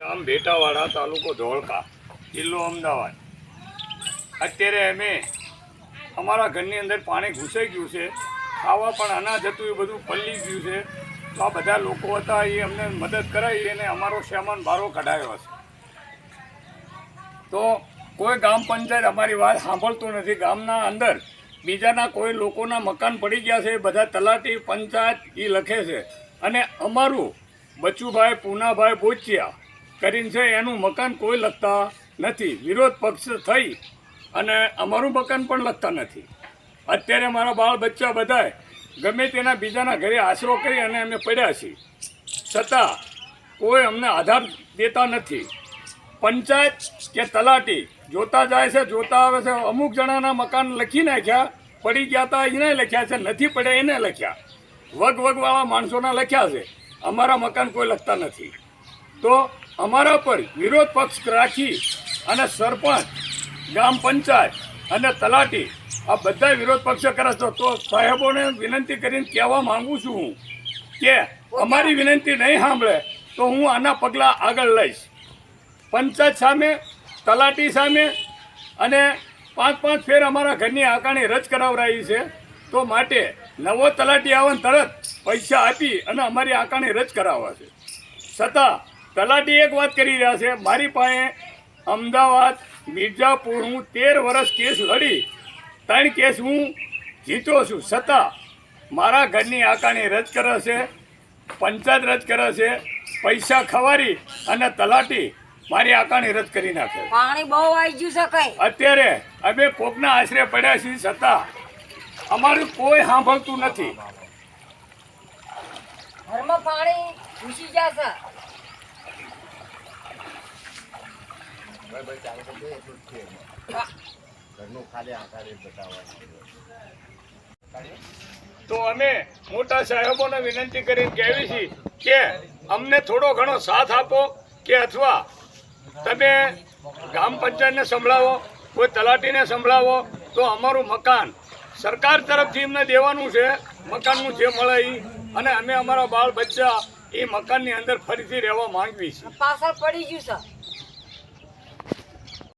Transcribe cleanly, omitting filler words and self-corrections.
ગામ ભેટાવાડા, તાલુકો ધોળકા, જિલ્લો અમદાવાદ. અત્યારે અમે અમારા ઘરની અંદર પાણી ઘૂસાઈ ગયું છે, ખાવા પણ અનાજ હતું એ બધું પલળી ગયું છે. તો આ બધા લોકો હતા એ અમને મદદ કરાવી અને અમારો સામાન બહાર કઢાયો છે. તો કોઈ ગ્રામ પંચાયત અમારી વાત સાંભળતું નથી. ગામના અંદર બીજાના કોઈ લોકોના મકાન પડી ગયા છે, બધા તલાટી પંચાયત એ લખે છે અને અમારું બચુભાઈ પૂનાભાઈ બોચિયા કરીને છે એનું મકાન કોઈ લખતા નથી. વિરોધ પક્ષ થઈ અને અમારું મકાન પણ લખતા નથી. અત્યારે મારા બાળ બચ્ચા બધાય ગમે તેના બીજાના ઘરે આશરો કરી અને અમે પડ્યા છીએ, છતાં કોઈ અમને આધાર દેતા નથી. પંચાયત કે તલાટી જોતા જાય છે, જોતા આવે છે. અમુક જણાના મકાન લખી નાખ્યા, પડી ગયા હતા એને લખ્યા છે, નથી પડ્યા એને લખ્યા, વગવાળા માણસોના લખ્યા છે. અમારા મકાન કોઈ લખતા નથી. તો અમારા પર વિરોધ પક્ષ રાખી અને સરપંચ, ગ્રામ પંચાયત અને તલાટી આ બધા વિરોધ પક્ષ કરે છે. તો સાહેબોને વિનંતી કરીને કહેવા માંગુ છું હું કે અમારી વિનંતી નહીં સાંભળે તો હું આના પગલાં આગળ લઈશ. પંચાયત સામે, તલાટી સામે અને 5-5 ફેર અમારા ઘરની આકાણી રજ કરાવરાઈ છે. તો માટે નવો તલાટી આવે તરત પૈસા આપી અને અમારી આકાણી રજ કરાવવા છે. છતાં તલાટી એક વાત કરી રહ્યા છે, મારી પાસે અમદાવાદ, મિર્જાપુર હું 13 વર્ષ કેસ લડી 3 કેસ હું જીતો છું. છતાં મારા ઘરની આકાણી રજ કરે છે, પંચાયત રજ કરે છે, પૈસા ખવારી અને તલાટી મારી આકાણી રદ કરી નાખે. પાણી બહુ આવી ગયું છે. કઈ અત્યારે અમે કોકના આશરે પડ્યા છીએ, છતાં અમારું કોઈ સાંભળતું નથી. ઘરમાં પાણી ઘૂસી જશે. તો અમે મોટા સાહેબોને વિનંતી કરીને કહેવી છીએ કે અમને થોડો ઘણો સાથ આપો, કે અથવા તમે ગ્રામ પંચાયતને સંભળાવો, કોઈ તલાટીને સંભળાવો. તો અમારું મકાન સરકાર તરફથી અમને દેવાનું છે, મકાનનું જે મળે એ, અને અમે અમારા બાળ બચ્ચા એ મકાનની અંદર ફરીથી રહેવા માંગવી છીએ. પાછળ પડી ગયું છે.